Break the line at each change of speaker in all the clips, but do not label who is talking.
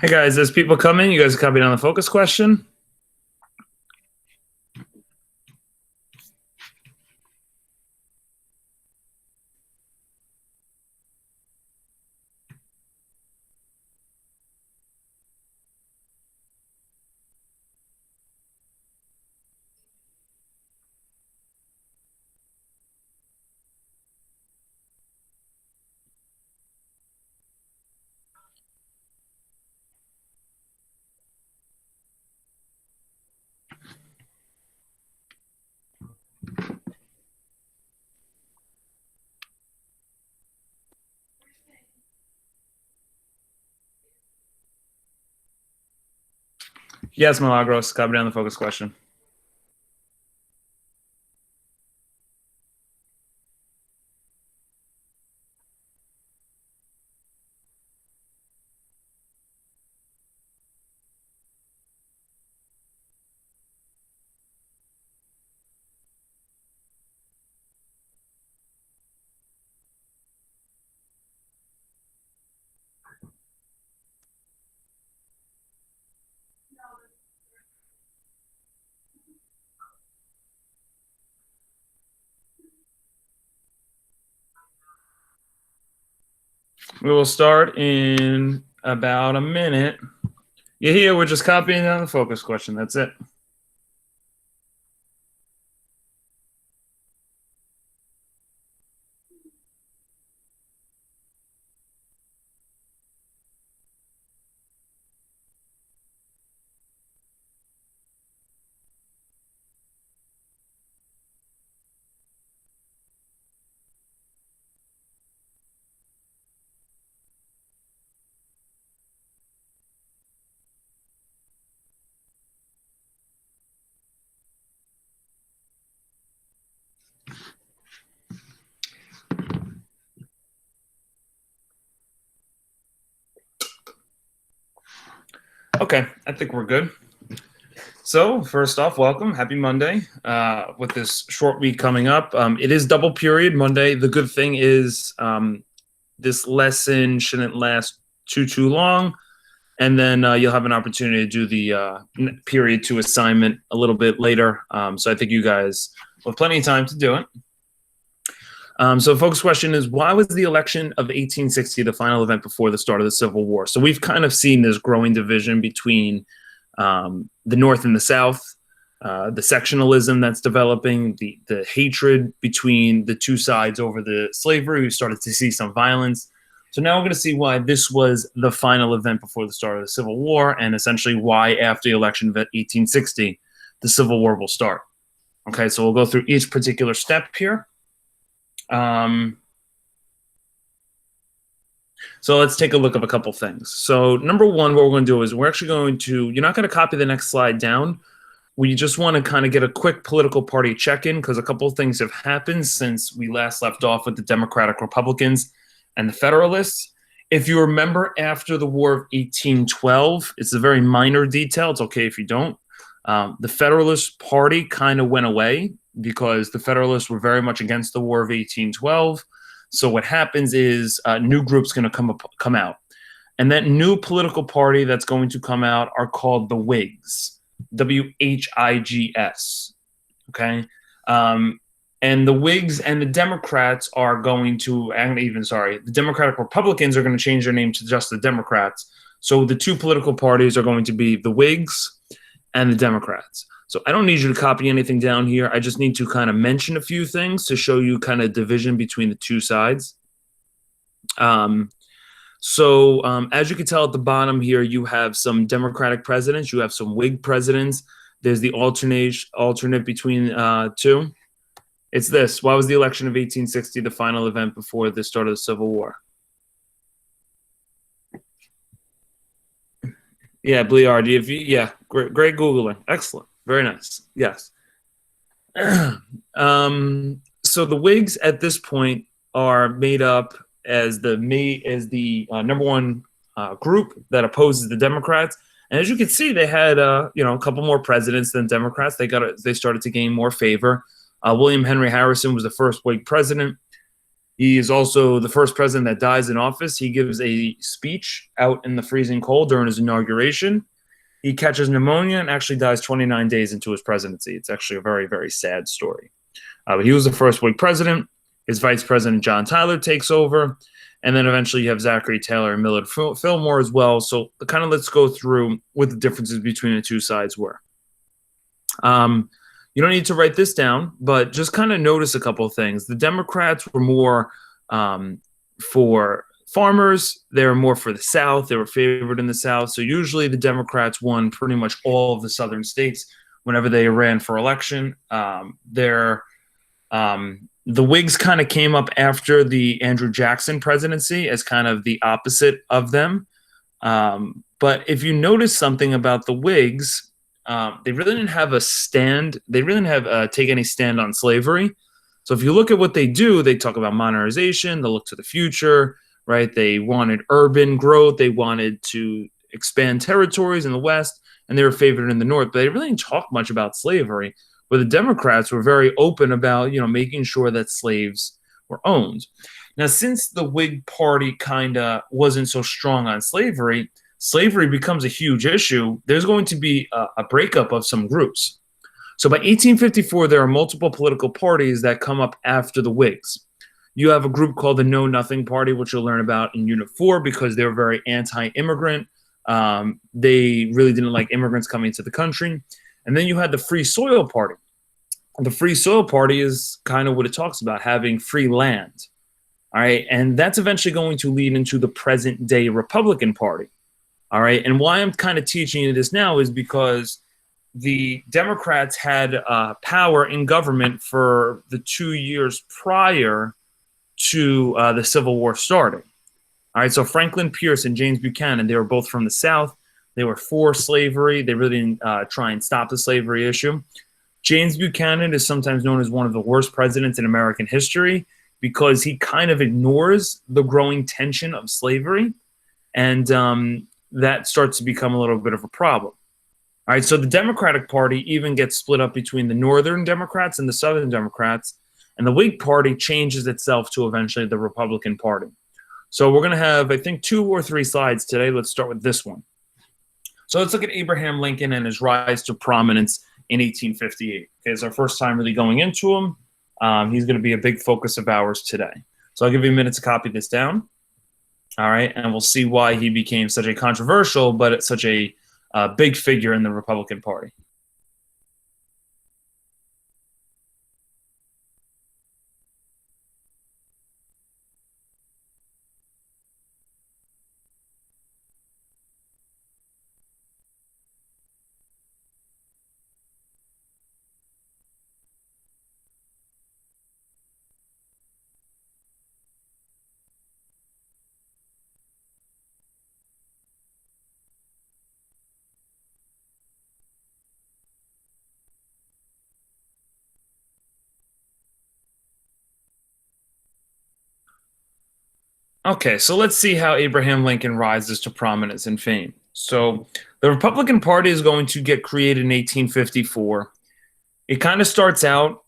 Hey guys, as people come in, you guys copied on the focus question. Yes, Milagros, copied on the focus question. We will start in about a minute. You hear, we're just copying on the focus question. That's it. Okay, I think we're good. So first off, welcome. Happy Monday. With this short week coming up, it is double period Monday. The good thing is this lesson shouldn't last too long. And then you'll have an opportunity to do the period 2 assignment a little bit later. So I think you guys will have plenty of time to do it. So the focus question is, why was the election of 1860 the final event before the start of the Civil War? So we've kind of seen this growing division between the North and the South, the sectionalism that's developing, the hatred between the two sides over the slavery. We started to see some violence. So now we're going to see why this was the final event before the start of the Civil War, and essentially why after the election of 1860, the Civil War will start. Okay, so we'll go through each particular step here. So let's take a look at a couple things. So number one, what we're going to do is we're actually going to, you're not going to copy the next slide down. We just want to kind of get a quick political party check-in because a couple of things have happened since we last left off with the Democratic Republicans and the Federalists. If you remember, after the War of 1812, it's a very minor detail. It's okay if you don't. The Federalist Party kind of went away because the Federalists were very much against the War of 1812. So what happens is new groups going to come out. And that new political party that's going to come out are called the Whigs, WHIGS, okay? And the Whigs and the Democrats are going to, the Democratic Republicans are going to change their name to just the Democrats. So the two political parties are going to be the Whigs and the Democrats. So I don't need you to copy anything down here. I just need to kind of mention a few things to show you kind of division between the two sides. As you can tell at the bottom here, you have some Democratic presidents. You have some Whig presidents. There's the alternate between two. It's this. Why was the election of 1860 the final event before the start of the Civil War? Yeah, Bliard. Yeah, great Googling. Excellent. Very nice. Yes. So the Whigs at this point are made up as the number one group that opposes the Democrats. And as you can see, they had a couple more presidents than Democrats. They started to gain more favor. William Henry Harrison was the first Whig president. He is also the first president that dies in office. He gives a speech out in the freezing cold during his inauguration. He catches pneumonia and actually dies 29 days into his presidency. It's actually a very, very sad story. But he was the first Whig president. His vice president, John Tyler, takes over. And then eventually you have Zachary Taylor and Millard Fillmore as well. So kind of let's go through what the differences between the two sides were. You don't need to write this down, but just kind of notice a couple of things. The Democrats were more for farmers. They were more for the South. They were favored in the South. So usually the Democrats won pretty much all of the southern states whenever they ran for election. The Whigs kind of came up after the Andrew Jackson presidency as kind of the opposite of them. But if you notice something about the Whigs, they really didn't have a stand. They really didn't have take any stand on slavery. So if you look at what they do, they talk about modernization. They look to the future, right? They wanted urban growth. They wanted to expand territories in the West, and they were favored in the North. But they really didn't talk much about slavery. Where the Democrats were very open about, making sure that slaves were owned. Now, since the Whig Party kind of wasn't so strong on slavery, slavery becomes a huge issue. There's going to be a breakup of some groups. So by 1854, there are multiple political parties that come up after the Whigs. You have a group called the Know Nothing Party, which you'll learn about in Unit 4 because they were very anti-immigrant. They really didn't like immigrants coming to the country. And then you had the Free Soil Party. The Free Soil Party is kind of what it talks about, having free land. All right. And that's eventually going to lead into the present day Republican Party. All right. And why I'm kind of teaching you this now is because the Democrats had power in government for the 2 years prior to the Civil War starting. All right. So Franklin Pierce and James Buchanan, they were both from the South. They were for slavery. They really didn't try and stop the slavery issue. James Buchanan is sometimes known as one of the worst presidents in American history because he kind of ignores the growing tension of slavery, and that starts to become a little bit of a problem. All right, so the Democratic Party even gets split up between the Northern Democrats and the Southern Democrats, and the Whig Party changes itself to eventually the Republican Party. So we're going to have, I think, 2 or 3 slides today. Let's start with this one. So let's look at Abraham Lincoln and his rise to prominence in 1858. Okay, it's our first time really going into him. He's going to be a big focus of ours today. So I'll give you a minute to copy this down. All right, and we'll see why he became such a controversial, but such a big figure in the Republican Party. Okay, so let's see how Abraham Lincoln rises to prominence and fame. So the Republican Party is going to get created in 1854. It kind of starts out,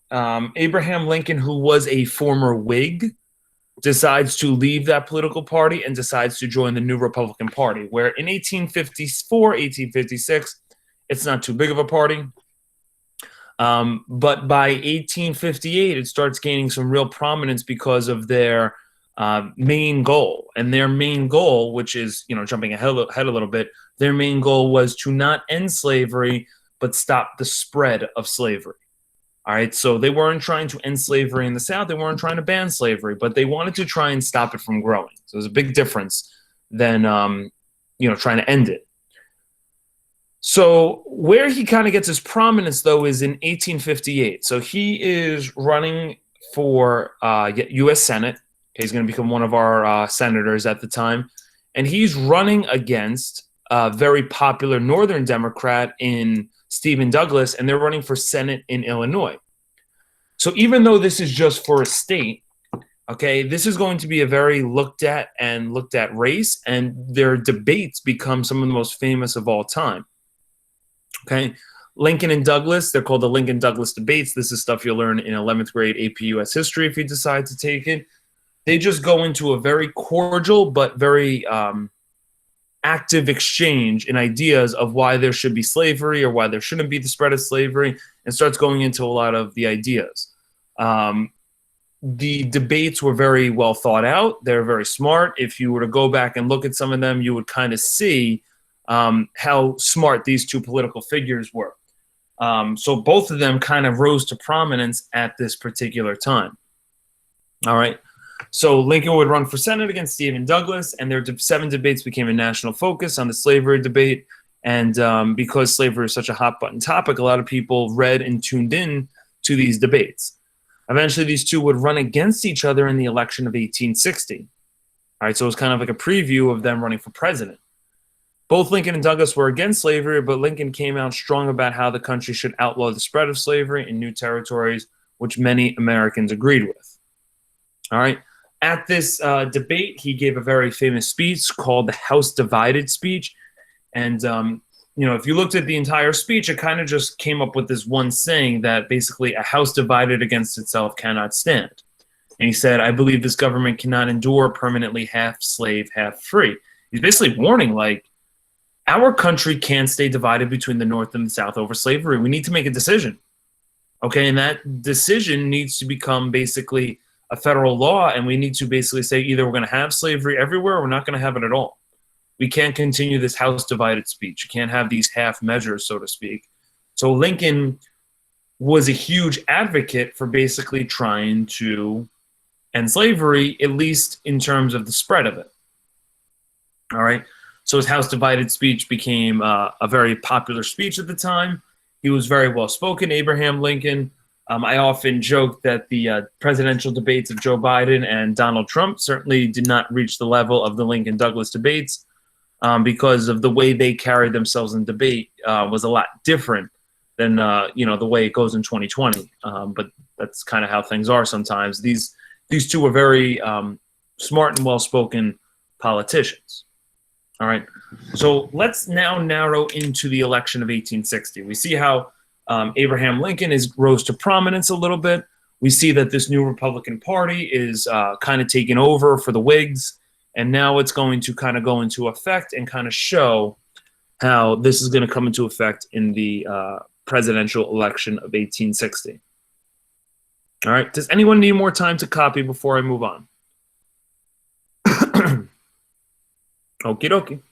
Abraham Lincoln, who was a former Whig, decides to leave that political party and decides to join the new Republican Party, where in 1854, 1856, it's not too big of a party. But by 1858, it starts gaining some real prominence because of their main goal. And their main goal, which is, jumping ahead a little bit, their main goal was to not end slavery, but stop the spread of slavery. All right, so they weren't trying to end slavery in the South. They weren't trying to ban slavery, but they wanted to try and stop it from growing. So there's a big difference than, trying to end it. So where he kind of gets his prominence, though, is in 1858. So he is running for U.S. Senate. He's going to become one of our senators at the time. And he's running against a very popular Northern Democrat in Stephen Douglas, and they're running for Senate in Illinois. So even though this is just for a state, okay, this is going to be a very looked at race, and their debates become some of the most famous of all time. Okay, Lincoln and Douglas, they're called the Lincoln-Douglas debates. This is stuff you'll learn in 11th grade AP US history if you decide to take it. they just go into a very cordial but very active exchange in ideas of why there should be slavery or why there shouldn't be the spread of slavery, and starts going into a lot of the ideas. Um, the debates were very well thought out. They're very smart. If you were to go back and look at some of them, you would kind of see how smart these two political figures were. So both of them kind of rose to prominence at this particular time. All right. So Lincoln would run for Senate against Stephen Douglas, and their 7 debates became a national focus on the slavery debate. And because slavery is such a hot button topic, a lot of people read and tuned in to these debates. Eventually, these two would run against each other in the election of 1860. All right, so it was kind of like a preview of them running for president. Both Lincoln and Douglas were against slavery, but Lincoln came out strong about how the country should outlaw the spread of slavery in new territories, which many Americans agreed with. All right. At this debate, he gave a very famous speech called the House Divided speech. And, if you looked at the entire speech, it kind of just came up with this one saying that basically a house divided against itself cannot stand. And he said, I believe this government cannot endure permanently half slave, half free. He's basically warning, like, our country can't stay divided between the North and the South over slavery. We need to make a decision. Okay, and that decision needs to become basically a federal law, and we need to basically say either we're going to have slavery everywhere or we're not going to have it at all. We can't continue this house divided speech. You can't have these half measures, so to speak. So Lincoln was a huge advocate for basically trying to end slavery, at least in terms of the spread of it. All right. So his house divided speech became a very popular speech at the time. He was very well spoken, Abraham Lincoln. I often joke that the presidential debates of Joe Biden and Donald Trump certainly did not reach the level of the Lincoln-Douglas debates because of the way they carried themselves in debate was a lot different than the way it goes in 2020. But that's kind of how things are sometimes. These two are very smart and well-spoken politicians. All right. So let's now narrow into the election of 1860. We see how Abraham Lincoln rose to prominence a little bit. We see that this new Republican Party is kind of taking over for the Whigs, and now it's going to kind of go into effect and kind of show how this is going to come into effect in the presidential election of 1860. All right. Does anyone need more time to copy before I move on? Okie dokie.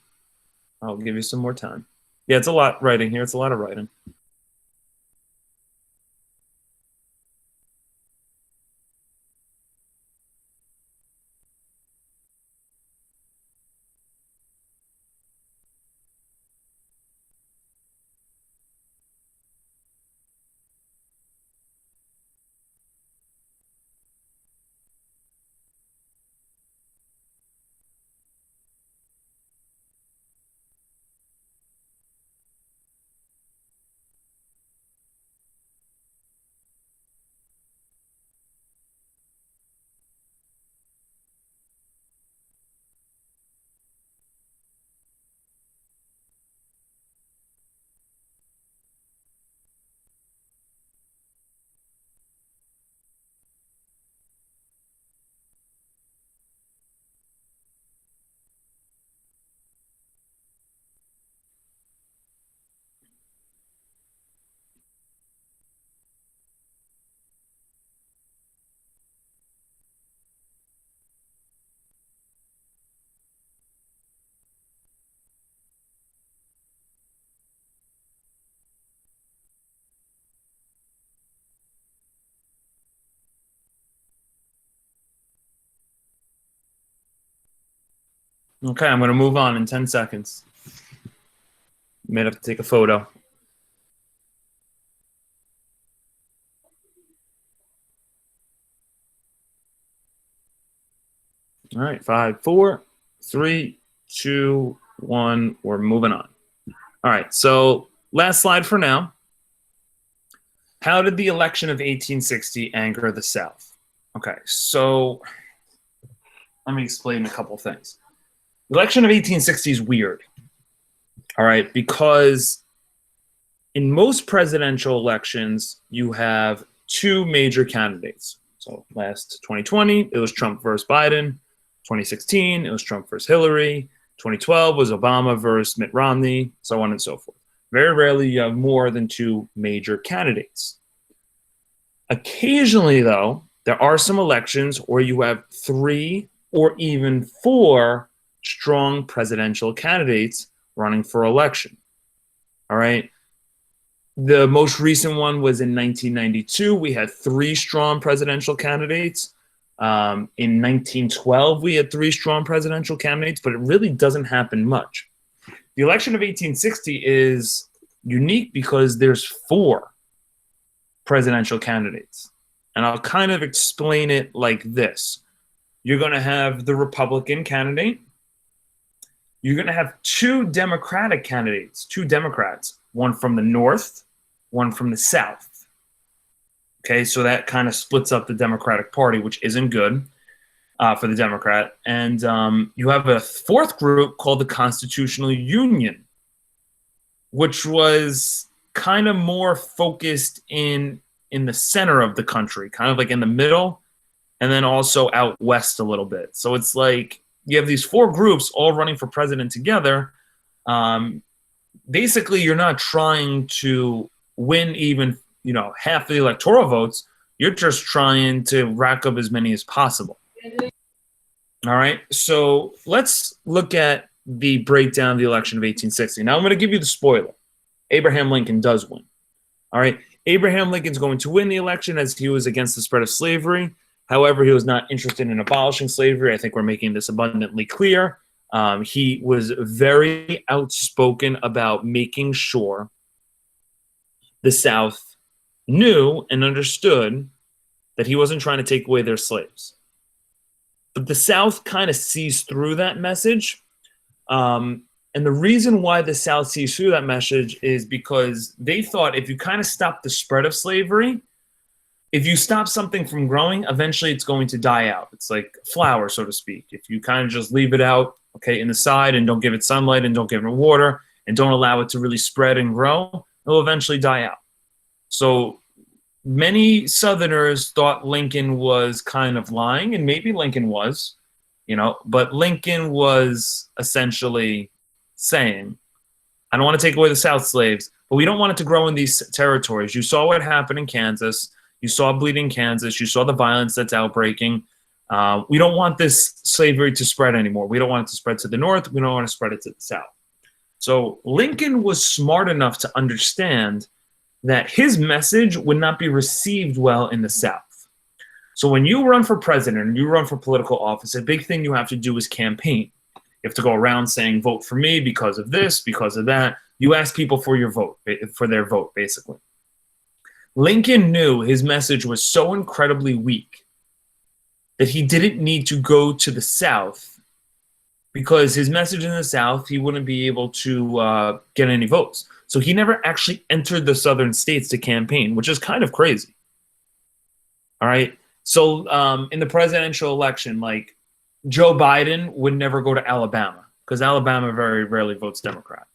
I'll give you some more time. Yeah, it's a lot writing here. It's a lot of writing. Okay, I'm going to move on in 10 seconds. You may have to take a photo. All right, 5, 4, 3, 2, 1. We're moving on. All right, so last slide for now. How did the election of 1860 anger the South? Okay, so let me explain a couple things. The election of 1860 is weird. All right, because in most presidential elections, you have two major candidates. So last 2020, it was Trump versus Biden. 2016, it was Trump versus Hillary. 2012 was Obama versus Mitt Romney, so on and so forth. Very rarely you have more than two major candidates. Occasionally, though, there are some elections where you have three or even four strong presidential candidates running for election. All right. The most recent one was in 1992. We had three strong presidential candidates. In 1912, we had three strong presidential candidates, but it really doesn't happen much. The election of 1860 is unique because there's four presidential candidates. And I'll kind of explain it like this. You're going to have the Republican candidate. You're going to have two Democratic candidates, two Democrats, one from the North, one from the South. Okay, so that kind of splits up the Democratic Party, which isn't good for the Democrat. And you have a fourth group called the Constitutional Union, which was kind of more focused in the center of the country, kind of like in the middle, and then also out west a little bit. So it's like you have these four groups all running for president together. Basically, you're not trying to win even, half the electoral votes. You're just trying to rack up as many as possible. All right. So let's look at the breakdown of the election of 1860. Now I'm going to give you the spoiler. Abraham Lincoln does win. All right. Abraham Lincoln's going to win the election as he was against the spread of slavery. However, he was not interested in abolishing slavery. I think we're making this abundantly clear. He was very outspoken about making sure the South knew and understood that he wasn't trying to take away their slaves. But the South kind of sees through that message. And the reason why the South sees through that message is because they thought if you kind of stop the spread of slavery, if you stop something from growing, eventually it's going to die out. It's like flower, so to speak. If you kind of just leave it out, in the side and don't give it sunlight and don't give it water and don't allow it to really spread and grow, it will eventually die out. So many Southerners thought Lincoln was kind of lying, and maybe Lincoln was, but Lincoln was essentially saying, I don't want to take away the South slaves, but we don't want it to grow in these territories. You saw what happened in Kansas. You saw bleeding Kansas. You saw the violence that's outbreaking. We don't want this slavery to spread anymore. We don't want it to spread to the north. We don't want to spread it to the south. So Lincoln was smart enough to understand that his message would not be received well in the South. So when you run for president and you run for political office, a big thing you have to do is campaign. You have to go around saying, vote for me because of this, because of that. You ask people for your vote, for their vote, basically. Lincoln knew his message was so incredibly weak that he didn't need to go to the South, because his message in the South, he wouldn't be able to get any votes. So he never actually entered the southern states to campaign, which is kind of crazy. All right. So in the presidential election, like Joe Biden would never go to Alabama because Alabama very rarely votes Democrat,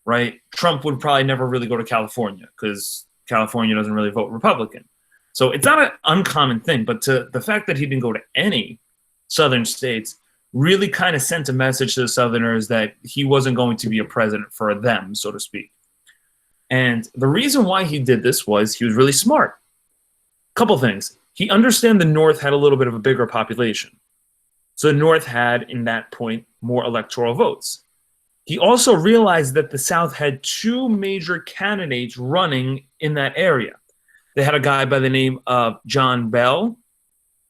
right? Trump would probably never really go to California because California doesn't really vote Republican. So it's not an uncommon thing, but the fact that he didn't go to any southern states really kind of sent a message to the Southerners that he wasn't going to be a president for them, so to speak. And the reason why he did this was he was really smart. Couple things. He understood the North had a little bit of a bigger population. So the North had, in that point, more electoral votes. He also realized that the South had two major candidates running in that area. They had a guy by the name of John Bell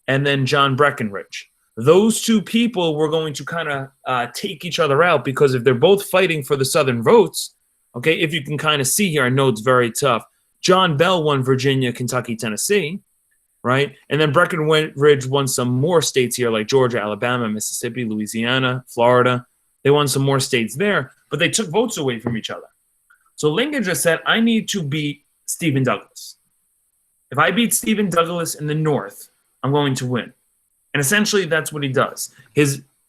and then John Breckinridge. Those two people were going to kind of take each other out, because if they're both fighting for the Southern votes, okay, if you can kind of see here, I know it's very tough. John Bell won Virginia, Kentucky, Tennessee, right? And then Breckinridge won some more states here like Georgia, Alabama, Mississippi, Louisiana, Florida. They won some more states there, but they took votes away from each other. So Lincoln just said, I need to beat Stephen Douglas. If I beat Stephen Douglas in the North, I'm going to win. And essentially that's what he does.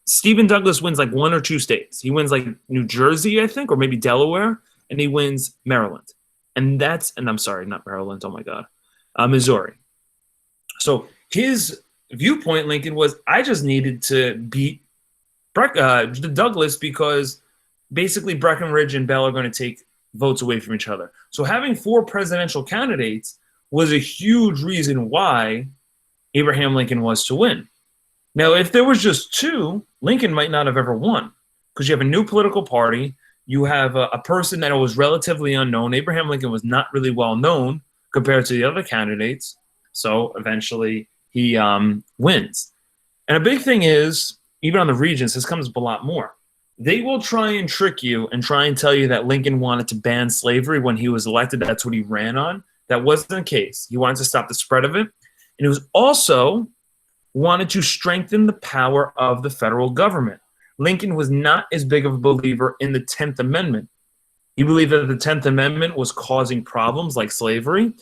Stephen Douglas wins like one or two states. He wins like New Jersey, I think, or maybe Delaware, and he wins Maryland. And I'm sorry, not Maryland, oh my God, Missouri. So his viewpoint, Lincoln, was I just needed to beat Douglas because basically Breckinridge and Bell are going to take votes away from each other. So having 4 presidential candidates was a huge reason why Abraham Lincoln was to win. Now, if there was just 2, Lincoln might not have ever won because you have a new political party. You have a person that was relatively unknown. Abraham Lincoln was not really well known compared to the other candidates. So eventually he wins. And a big thing is, even on the Regents, this comes up a lot more. They will try and trick you and try and tell you that Lincoln wanted to ban slavery when he was elected. That's what he ran on. That wasn't the case. He wanted to stop the spread of it. And it was also wanted to strengthen the power of the federal government. Lincoln was not as big of a believer in the 10th Amendment. He believed that the 10th Amendment was causing problems like slavery.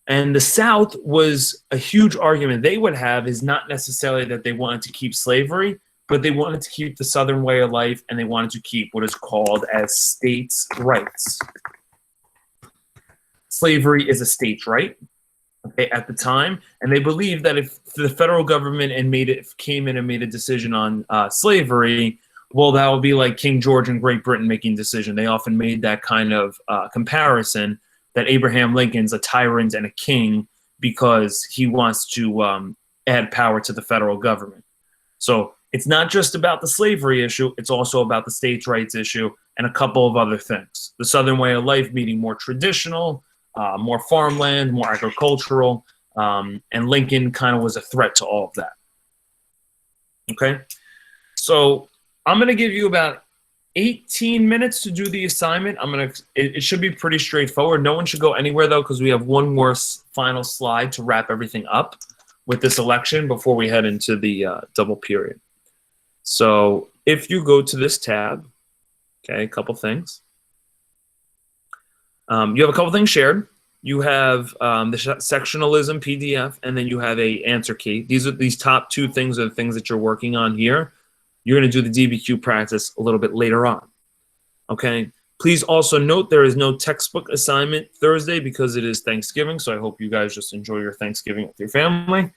And the South was a huge argument they would have is not necessarily that they wanted to keep slavery, but they wanted to keep the Southern way of life, and they wanted to keep what is called as states' rights. Slavery is a state's right. Okay, at the time, and they believed that if the federal government came in and made a decision on slavery, well, that would be like King George in Great Britain making a decision. They often made that kind of comparison that Abraham Lincoln's a tyrant and a king because he wants to add power to the federal government. So it's not just about the slavery issue, it's also about the states' rights issue and a couple of other things. The Southern way of life meaning more traditional, more farmland, more agricultural, and Lincoln kind of was a threat to all of that. Okay, so I'm going to give you about 18 minutes to do the assignment. It should be pretty straightforward. No one should go anywhere though, because we have one more final slide to wrap everything up with this election before we head into the double period. So if you go to this tab, okay, a couple things. You have a couple things shared. You have the sectionalism PDF, and then you have a answer key. These top 2 things are the things that you're working on here. You're going to do the DBQ practice a little bit later on. Okay. Please also note there is no textbook assignment Thursday because it is Thanksgiving. So I hope you guys just enjoy your Thanksgiving with your family.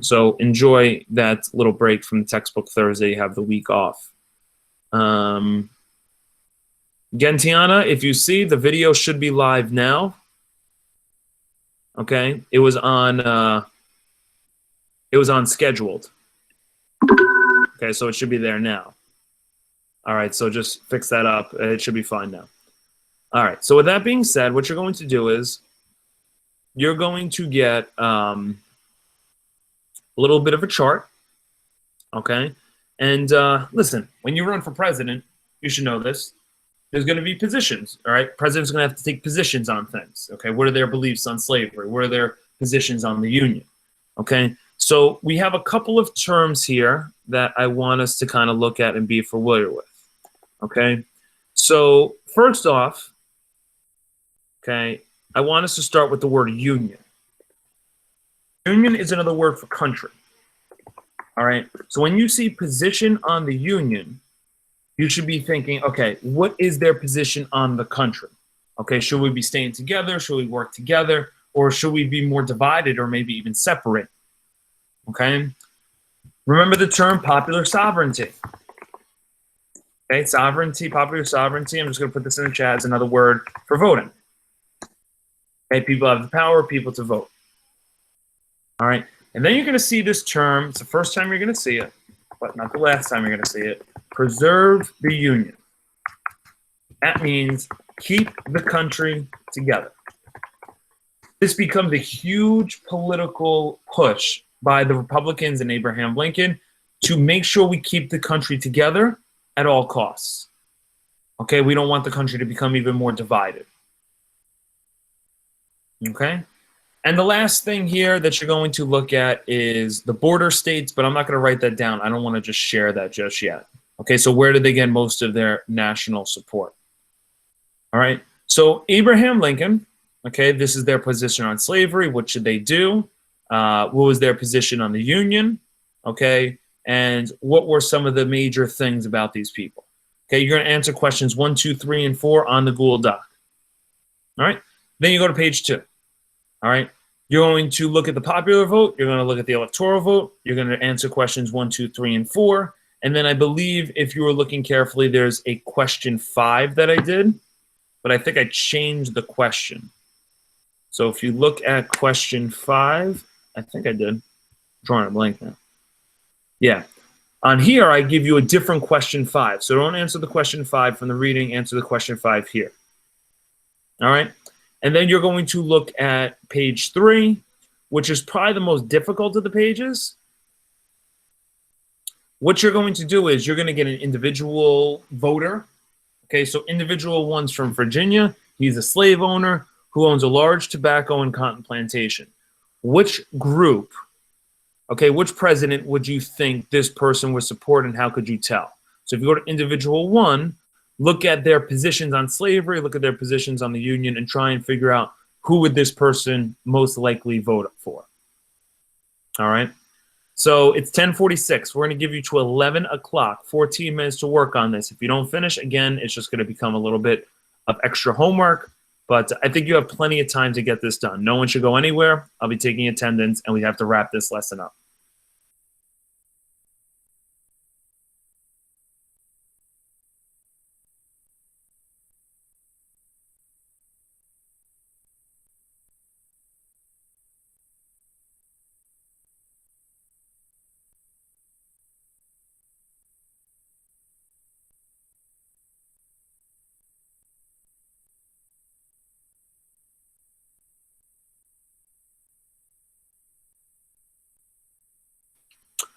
So enjoy that little break from the textbook Thursday. You have the week off. Gentiana, if you see, the video should be live now. Okay, it was on scheduled. Okay, so it should be there now. All right, so just fix that up. It should be fine now. All right, so with that being said, what you're going to do is you're going to get a little bit of a chart. Okay, and listen, when you run for president, you should know this. There's going to be positions, all right? President's going to have to take positions on things, okay? What are their beliefs on slavery? What are their positions on the Union, okay? So we have a couple of terms here that I want us to kind of look at and be familiar with, okay? So first off, okay, I want us to start with the word union. Union is another word for country, all right? So when you see position on the Union, you should be thinking, okay, what is their position on the country? Okay, should we be staying together? Should we work together? Or should we be more divided or maybe even separate? Okay, remember the term popular sovereignty. Okay, sovereignty, popular sovereignty. I'm just going to put this in the chat as another word for voting. Okay, people have the power, people to vote. All right, and then you're going to see this term. It's the first time you're going to see it, but not the last time you're going to see it. Preserve the Union. That means keep the country together. This becomes a huge political push by the Republicans and Abraham Lincoln to make sure we keep the country together at all costs. Okay, we don't want the country to become even more divided. Okay, and the last thing here that you're going to look at is the border states, but I'm not going to write that down. I don't want to just share that just yet. Okay, so where did they get most of their national support? All right, so Abraham Lincoln, okay, this is their position on slavery. What should they do? What was their position on the Union? Okay, and what were some of the major things about these people? Okay, you're going to answer questions 1, 2, 3, and 4 on the Google Doc. All right, then you go to page 2. All right, You're going to look at the popular vote. You're going to look at the electoral vote. You're going to answer questions 1, 2, 3, and 4. And then I believe if you were looking carefully, there's a question 5 that I did, but I think I changed the question. So if you look at question 5, I think I did. I'm drawing a blank now. Yeah. On here, I give you a different question 5. So don't answer the question 5 from the reading. Answer the question 5 here. All right. And then you're going to look at page 3, which is probably the most difficult of the pages. What you're going to do is you're going to get an individual voter. Okay, so individual one's from Virginia. He's a slave owner who owns a large tobacco and cotton plantation. Which group, okay, which president would you think this person would support, and how could you tell? So if you go to individual one, look at their positions on slavery, look at their positions on the Union, and try and figure out who would this person most likely vote for. All right. So it's 10:46. We're going to give you to 11 o'clock, 14 minutes to work on this. If you don't finish, again, it's just going to become a little bit of extra homework. But I think you have plenty of time to get this done. No one should go anywhere. I'll be taking attendance, and we have to wrap this lesson up.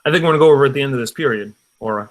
I think we're going to go over at the end of this period, Aura.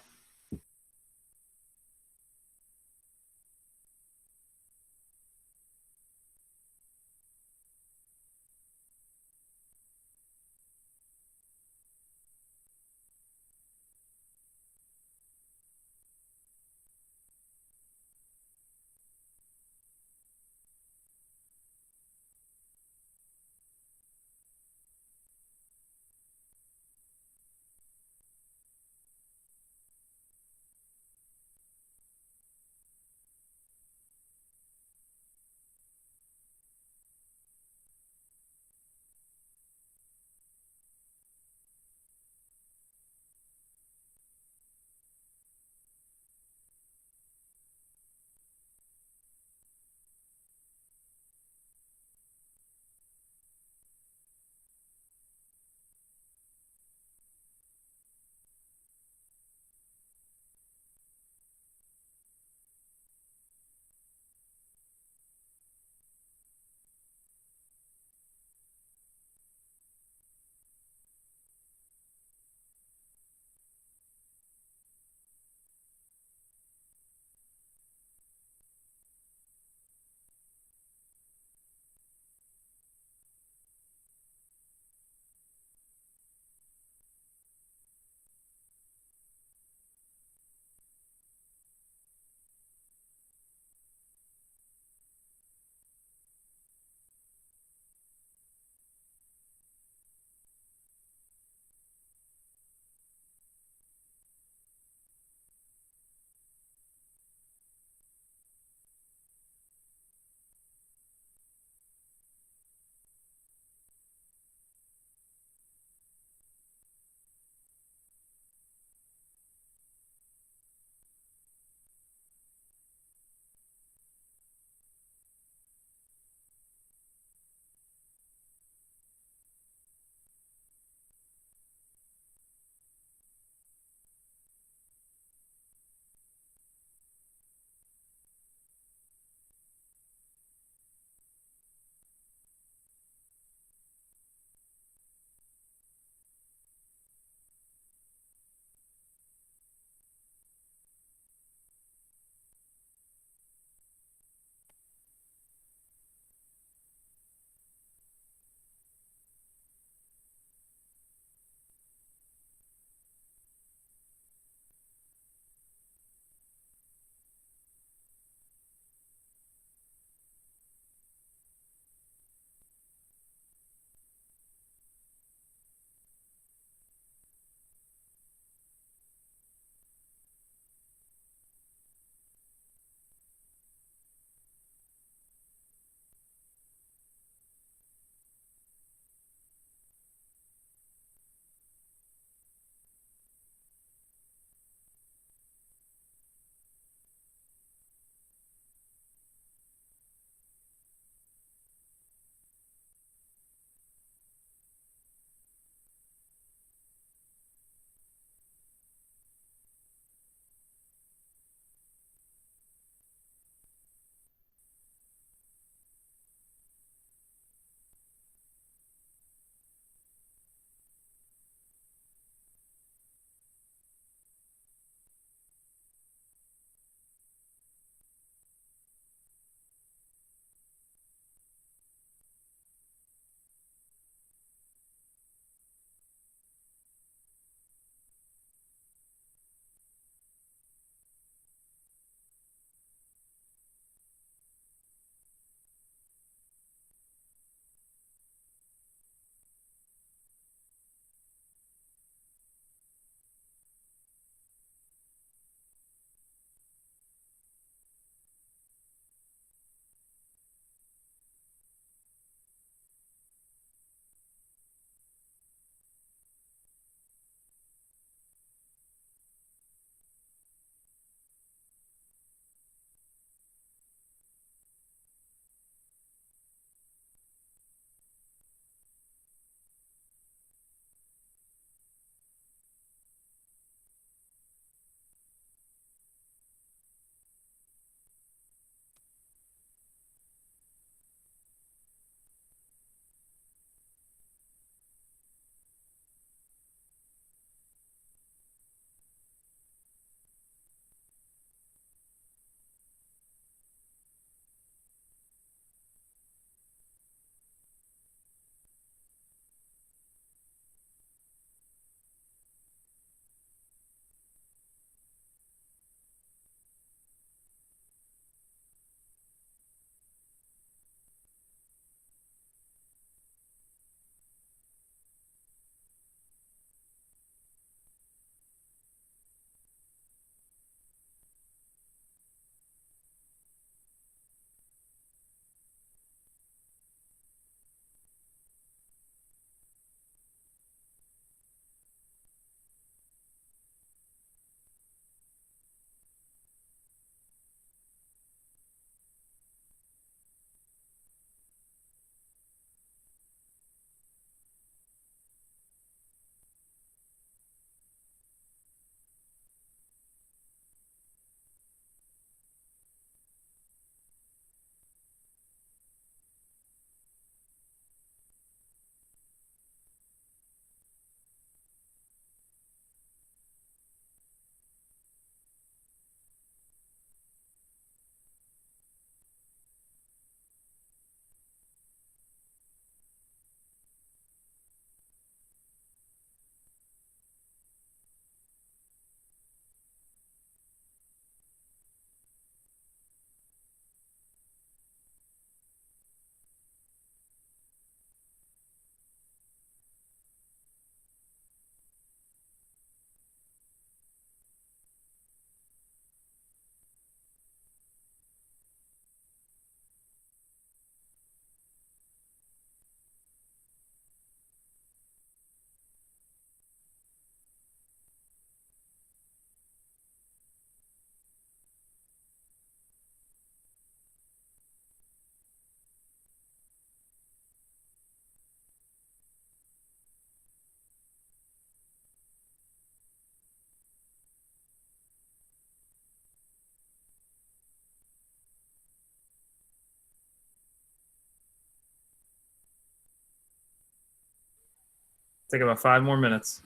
Take about 5 more minutes.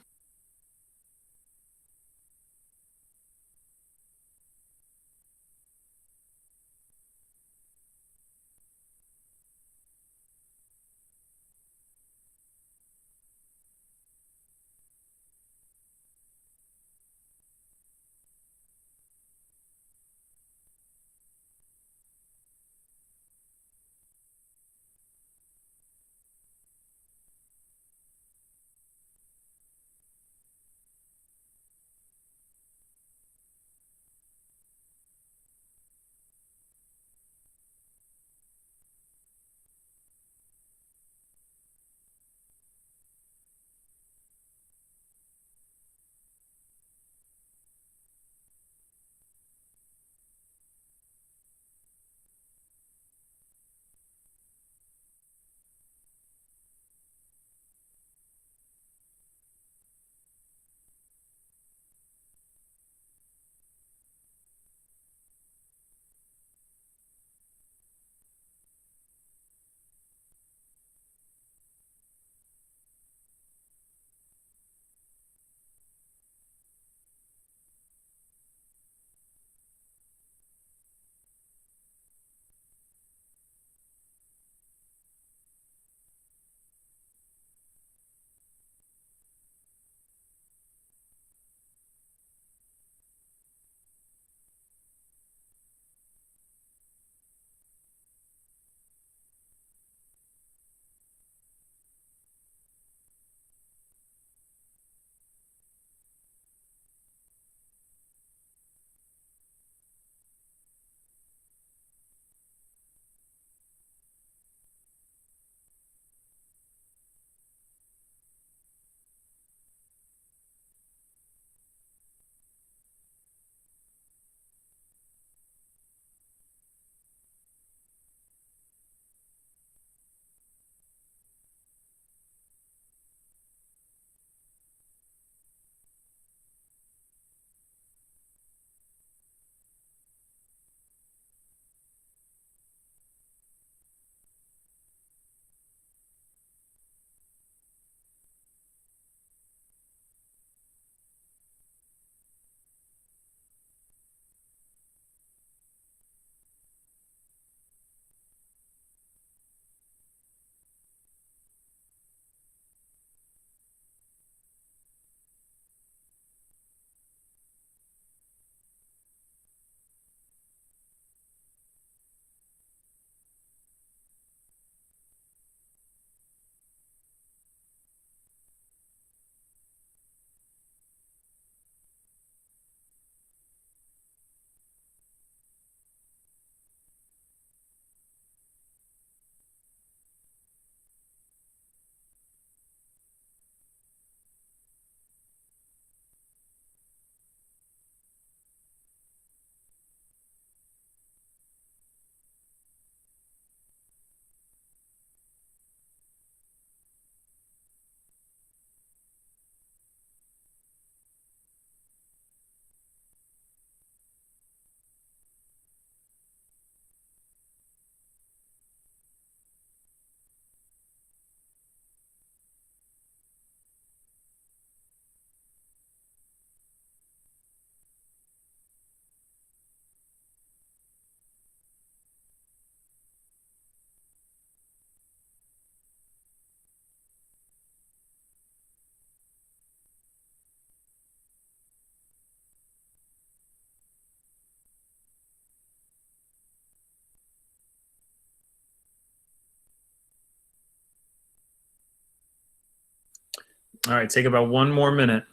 All right, take about 1 more minute.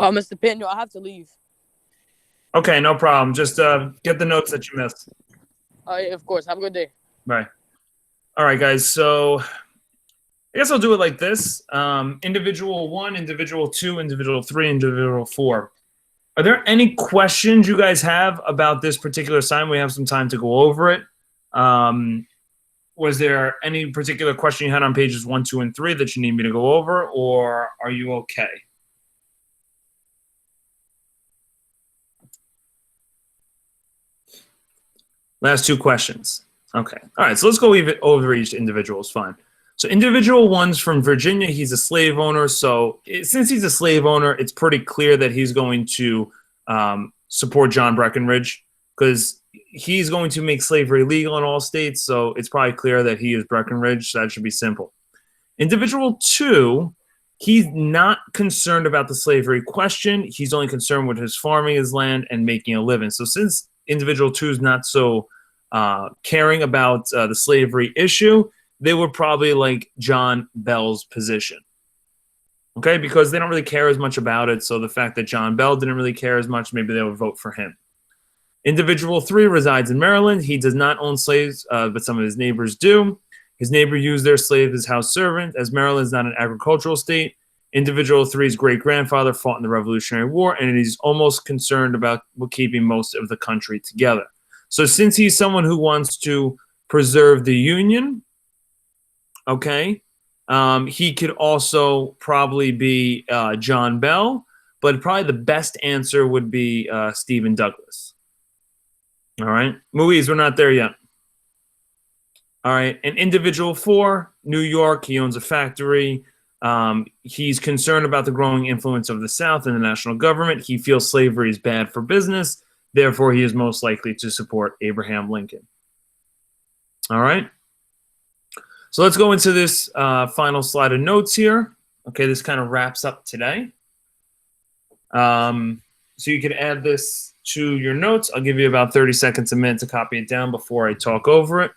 Mr. Pino, I have to leave.
Okay, no problem. Just get the notes that you missed.
Yeah, of course. Have a good day.
Bye. All right, guys. So I guess I'll do it like this. Individual 1, individual 2, individual 3, individual 4. Are there any questions you guys have about this particular assignment? We have some time to go over it. Was there any particular question you had on pages 1, 2, and 3 that you need me to go over, or are you okay? Last 2 questions. Okay. All right. So let's go over each individual. It's fine. So individual 1's from Virginia. He's a slave owner. So since he's a slave owner, it's pretty clear that he's going to support John Breckinridge because he's going to make slavery legal in all states. So it's probably clear that he is Breckinridge. So that should be simple. Individual 2, he's not concerned about the slavery question. He's only concerned with his farming his land and making a living. So since individual 2 is not so caring about the slavery issue, they would probably like John Bell's position. Okay, because they don't really care as much about it. So the fact that John Bell didn't really care as much, maybe they would vote for him. Individual 3 resides in Maryland. He does not own slaves, but some of his neighbors do. His neighbor used their slave as house servant. As Maryland is not an agricultural state, individual 3's great-grandfather fought in the Revolutionary War, and he's almost concerned about keeping most of the country together. So since he's someone who wants to preserve the Union, okay, he could also probably be John Bell, but probably the best answer would be Stephen Douglas. All right. Louise, we're not there yet. All right. And individual 4, New York, he owns a factory. He's concerned about the growing influence of the South in the national government. He feels slavery is bad for business. Therefore, he is most likely to support Abraham Lincoln. All right. So let's go into this final slide of notes here. Okay, this kind of wraps up today. So you can add this to your notes. I'll give you about 30 seconds a minute to copy it down before I talk over it.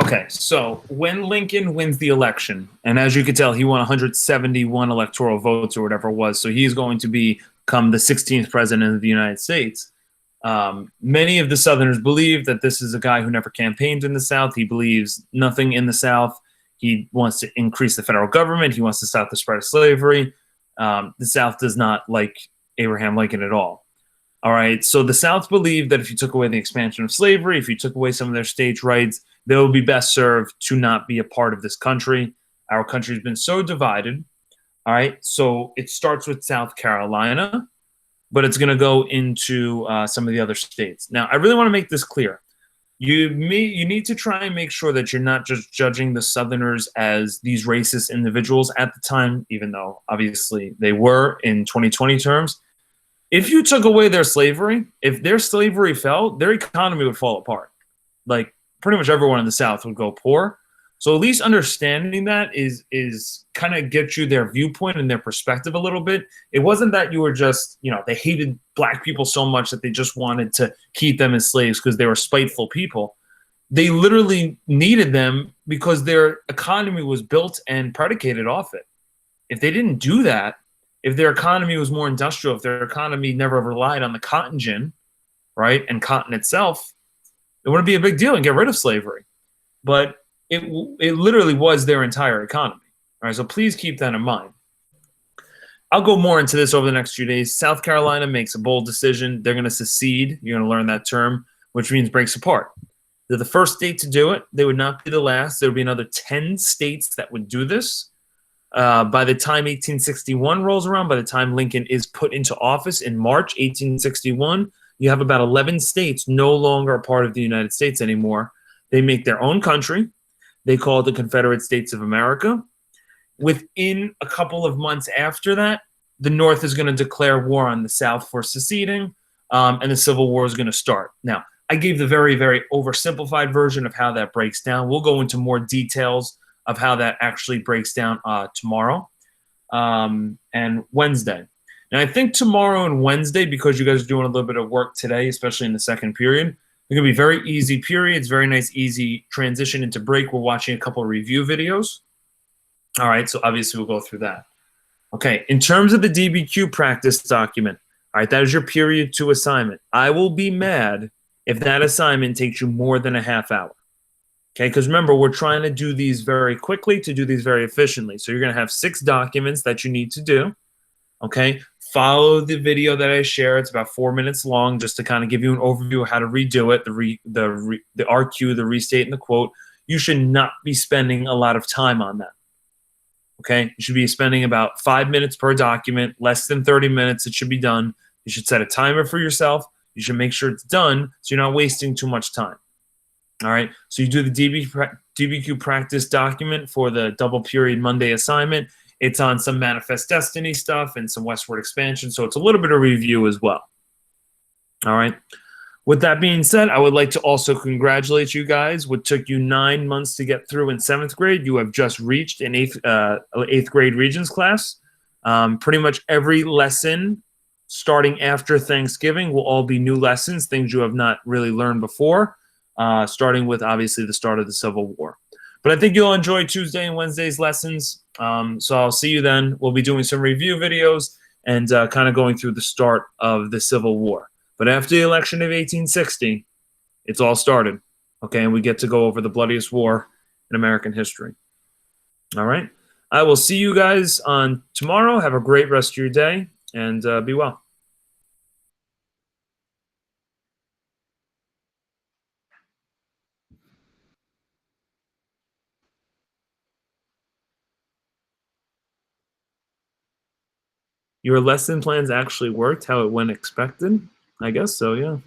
Okay, so when Lincoln wins the election, and as you can tell, he won 171 electoral votes or whatever it was, so he's going to become the 16th president of the United States. Many of the Southerners believe that this is a guy who never campaigned in the South. He believes nothing in the South. He wants to increase the federal government. He wants to stop the spread of slavery. The South does not like Abraham Lincoln at all. All right, so the South believed that if you took away the expansion of slavery, if you took away some of their states' rights, they would be best served to not be a part of this country. Our country has been so divided. All right, so it starts with South Carolina, but it's going to go into some of the other states. Now, I really want to make this clear. You need to try and make sure that you're not just judging the Southerners as these racist individuals at the time, even though obviously they were in 2020 terms. If you took away their slavery, if their slavery fell, their economy would fall apart. Like pretty much everyone in the South would go poor. So at least understanding that is kind of get you their viewpoint and their perspective a little bit. It wasn't that you were just, they hated black people so much that they just wanted to keep them as slaves because they were spiteful people. They literally needed them because their economy was built and predicated off it. If they didn't do that, if their economy was more industrial, if their economy never relied on the cotton gin, right, and cotton itself, it wouldn't be a big deal and get rid of slavery. But it literally was their entire economy. All right, so please keep that in mind. I'll go more into this over the next few days. South Carolina makes a bold decision. They're going to secede. You're going to learn that term, which means breaks apart. They're the first state to do it. They would not be the last. There would be another 10 states that would do this. By the time 1861 rolls around, by the time Lincoln is put into office in March 1861, you have about 11 states no longer a part of the United States anymore. They make their own country. They call it the Confederate States of America. Within a couple of months after that, the North is going to declare war on the South for seceding, and the Civil War is going to start. Now, I gave the very, very oversimplified version of how that breaks down. We'll go into more details of how that actually breaks down tomorrow and Wednesday. Now, I think tomorrow and Wednesday, because you guys are doing a little bit of work today, especially in the second period, they're going to be very easy periods, very nice, easy transition into break. We're watching a couple of review videos. All right, so obviously we'll go through that. Okay, in terms of the DBQ practice document, all right, that is your period 2 assignment. I will be mad if that assignment takes you more than a half hour. Okay, because remember, we're trying to do these very quickly to do these very efficiently. So you're going to have 6 documents that you need to do. Okay, follow the video that I share. It's about 4 minutes long, just to kind of give you an overview of how to redo it, the RQ, the restate, and the quote. You should not be spending a lot of time on that. Okay, you should be spending about 5 minutes per document, less than 30 minutes. It should be done. You should set a timer for yourself. You should make sure it's done so you're not wasting too much time. All right, so you do the DBQ practice document for the double period Monday assignment. It's on some Manifest Destiny stuff and some Westward Expansion, so it's a little bit of review as well. All right. With that being said, I would like to also congratulate you guys. What took you 9 months to get through in 7th grade, you have just reached an 8th grade Regents class. Pretty much every lesson starting after Thanksgiving will all be new lessons, things you have not really learned before, starting with obviously the start of the Civil War. But I think you'll enjoy Tuesday and Wednesday's lessons. So I'll see you then. We'll be doing some review videos and kind of going through the start of the Civil War. But after the election of 1860, it's all started, okay? And we get to go over the bloodiest war in American history. All right? I will see you guys on tomorrow. Have a great rest of your day, and be well. Your lesson plans actually worked how it went expected? I guess so, yeah.